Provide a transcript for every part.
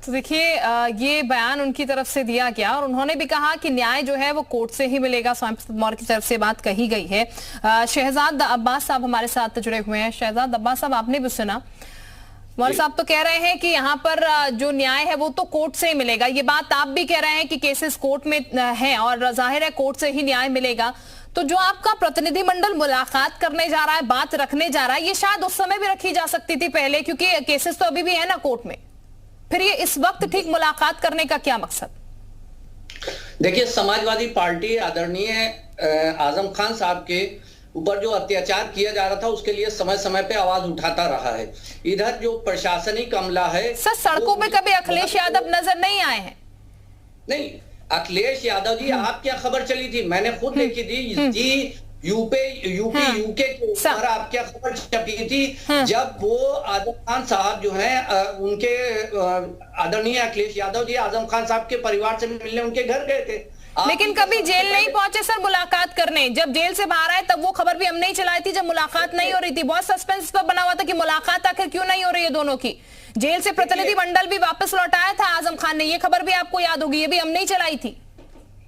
तो देखिए ये बयान उनकी तरफ से दिया गया और उन्होंने भी कहा कि न्याय जो है वो कोर्ट से ही मिलेगा। स्वामी प्रसाद मौर्य की तरफ से बात कही गई है। शहजाद अब्बास साहब हमारे साथ जुड़े हुए हैं। शहजाद अब्बास साहब, आपने भी सुना, मौर्य साहब तो कह रहे हैं कि यहाँ पर जो न्याय है वो तो कोर्ट से ही मिलेगा। ये बात आप भी कह रहे हैं कि केसेस कोर्ट में है और जाहिर है कोर्ट से ही न्याय मिलेगा। तो जो आपका प्रतिनिधिमंडल मुलाकात करने जा रहा है, बात रखने जा रहा है, ये शायद उस समय भी रखी जा सकती थी पहले, क्योंकि केसेस तो अभी भी है ना कोर्ट में। फिर ये इस वक्त ठीक मुलाकात करने का क्या मकसद? देखिए, समाजवादी पार्टी आदरणीय आजम खान साहब के ऊपर जो अत्याचार किया जा रहा था उसके लिए समय समय पे आवाज उठाता रहा है। इधर जो प्रशासनिक अमला है, सर सड़कों पे कभी अखिलेश यादव नजर नहीं आए हैं? नहीं, अखिलेश यादव जी, आप क्या खबर चली थी? मैंने खुद देखी थी जी। यूके के ऊपर आप क्या खबर छपी थी जब वो आजम खान साहब जो हैं उनके आदरणीय अखिलेश यादव जी आजम खान साहब के परिवार से मिलने उनके घर गए थे। लेकिन कभी जेल नहीं पहुंचे सर मुलाकात करने। जब जेल से बाहर आए तब वो खबर भी हमने ही चलाई थी जब मुलाकात नहीं हो रही थी। बहुत सस्पेंस पर बना हुआ था कि मुलाकात आखिर क्यों नहीं हो रही है दोनों की। जेल से प्रतिनिधिमंडल भी वापस लौटाया था आजम खान ने, ये खबर भी आपको याद होगी, ये भी हमने ही चलाई थी।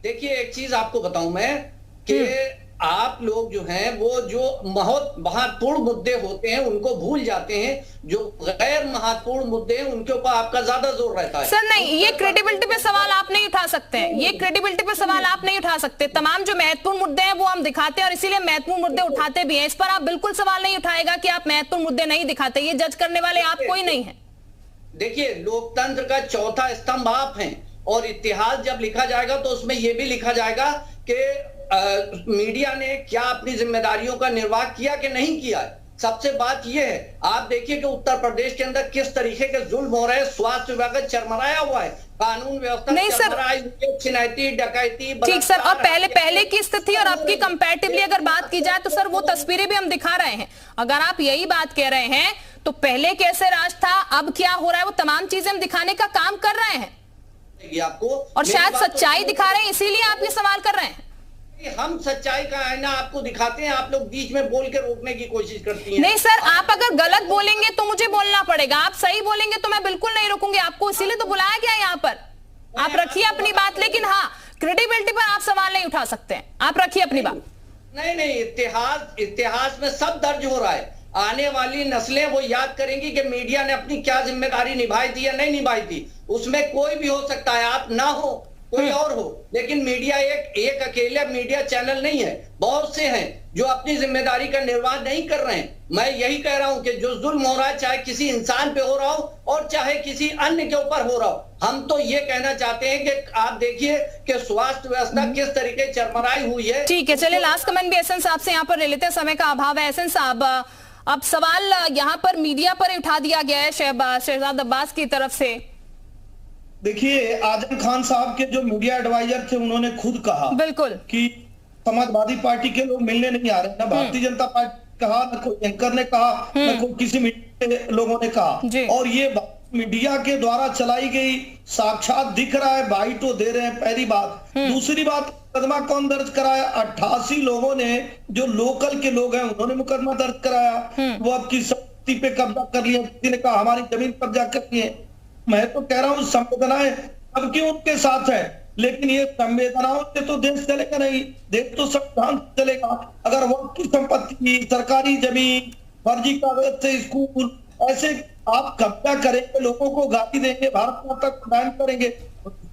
देखिए, एक चीज आपको बताऊं मैं कि आप लोग जो हैं वो जो बहुत महत्वपूर्ण मुद्दे होते हैं उनको भूल जाते हैं, जो गैर महत्वपूर्ण मुद्दे हैं उनके ऊपर आपका ज्यादा जोर रहता है। सर नहीं, ये क्रेडिबिलिटी पे सवाल आप नहीं उठा सकते हैं। ये क्रेडिबिलिटी पे सवाल आप नहीं उठा सकते। तमाम जो महत्वपूर्ण मुद्दे हैं वो हम दिखाते हैं और इसीलिए महत्वपूर्ण मुद्दे उठाते भी हैं। इस पर आप बिल्कुल सवाल नहीं उठाएगा कि आप महत्वपूर्ण मुद्दे नहीं दिखाते। ये जज करने वाले आप कोई नहीं है। देखिए, लोकतंत्र का चौथा स्तंभ आप हैं और इतिहास जब लिखा जाएगा तो उसमें यह भी लिखा जाएगा कि मीडिया ने क्या अपनी जिम्मेदारियों का निर्वाह किया कि नहीं किया। सबसे बात यह है, आप देखिए कि उत्तर प्रदेश के अंदर किस तरीके के जुल्म हो रहे हैं। स्वास्थ्य विभाग चरमराया हुआ है, कानून व्यवस्था नहीं सर, छिनैती, डकैती। ठीक सर, और पहले की स्थिति और अब की कंपैरेटिवली अगर बात की जाए तो सर वो तस्वीरें भी हम दिखा रहे हैं। अगर आप यही बात कह रहे हैं तो पहले कैसे राज था, अब क्या हो रहा है, वो तमाम चीजें हम दिखाने का काम कर रहे हैं आपको, और शायद सच्चाई दिखा रहे हैं, इसीलिए आप ये सवाल कर रहे हैं। हम सच्चाई का आईना आपको दिखाते हैं, आप लोग बीच में बोल के रोकने की कोशिश करती हैं। नहीं सर, आप अगर गलत बोलेंगे तो मुझे बोलना पड़ेगा, आप सही बोलेंगे तो मैं बिल्कुल नहीं रोकूंगी आपको। इसीलिए तो बुलाया गया यहाँ पर। आप रखिए अपनी बात, लेकिन हाँ, क्रेडिबिलिटी पर आप सवाल नहीं उठा सकते हैं। आप रखिए अपनी बात। नहीं, इतिहास में सब दर्ज हो रहा है। आने वाली नस्लें वो याद करेंगी कि मीडिया ने अपनी क्या जिम्मेदारी निभाई थी या नहीं निभाई थी। उसमें कोई भी हो सकता है, आप ना हो, कोई और हो, लेकिन मीडिया एक अकेला मीडिया चैनल नहीं है। बहुत से हैं जो अपनी जिम्मेदारी का निर्वाह नहीं कर रहे हैं। मैं यही कह रहा हूं कि जो जुल्म हो रहा है, चाहे किसी इंसान पे हो रहा हो और चाहे किसी अन्य के ऊपर हो रहा हो, हम तो ये कहना चाहते हैं कि आप देखिए कि स्वास्थ्य व्यवस्था किस तरीके चरमराई हुई है। ठीक है, चलिए लास्ट कमेंट भी एहसन साहब से यहाँ पर ले लेते हैं, समय का अभाव है। एहसन साहब, अब सवाल यहाँ पर मीडिया पर उठा दिया गया है शहजाद अब्बास की तरफ से। देखिए, आजम खान साहब के जो मीडिया एडवाइजर थे उन्होंने खुद कहा बिल्कुल कि समाजवादी पार्टी के लोग मिलने नहीं आ रहे। ना भारतीय जनता पार्टी कहा, न कोई एंकर ने कहा, न कोई किसी मीडिया के लोगों ने कहा। और ये मीडिया के द्वारा चलाई गई साक्षात दिख रहा है, बाइटो दे रहे हैं, पहली बात। दूसरी बात, मुकदमा कौन दर्ज कराया? 88 लोगों ने, जो लोकल के लोग हैं उन्होंने मुकदमा दर्ज कराया। वो अब की संपत्ति पे कब्जा कर लिया, किसी ने कहा हमारी जमीन कब्जा कर ली है। मैं तो कह रहा हूँ संवेदनाएं अब क्यों उनके साथ है, लेकिन ये संवेदनाओं से तो देश चलेगा नहीं। देश तो संविधान चलेगा। अगर वक्त की संपत्ति, सरकारी जमीन, फर्जी कागज से स्कूल, ऐसे आप कब्जा करेंगे, लोगों को गाली देंगे, भारत माता को बैन करेंगे,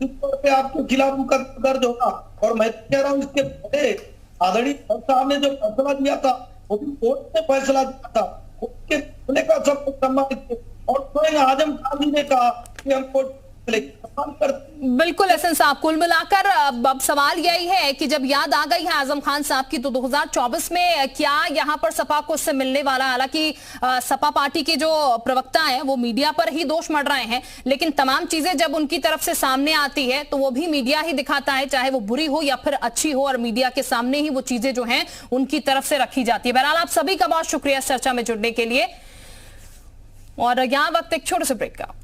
तौर पे आपके खिलाफ मुकदमा दर्ज होगा। और मैं कह रहा हूँ इसके पहले आदरणीय साहब ने जो फैसला दिया था वो भी कोर्ट ने फैसला दिया था, उसके फैसले का सबको सम्मानित। और स्वयं आजम खान जी ने कहा कि हम कोर्ट बिल्कुल एहसन साहब, कुल मिलाकर अब सवाल यही है कि जब याद आ गई है आजम खान साहब की, तो 2024 में क्या यहाँ पर सपा को उससे मिलने वाला? हालांकि सपा पार्टी के जो प्रवक्ता हैं वो मीडिया पर ही दोष मढ़ रहे हैं, लेकिन तमाम चीजें जब उनकी तरफ से सामने आती है तो वो भी मीडिया ही दिखाता है, चाहे वो बुरी हो या फिर अच्छी हो, और मीडिया के सामने ही वो चीजें जो हैं उनकी तरफ से रखी जाती है। बहरहाल आप सभी का बहुत शुक्रिया इस चर्चा में जुड़ने के लिए, और यहाँ वक्त एक छोटे से ब्रेक का।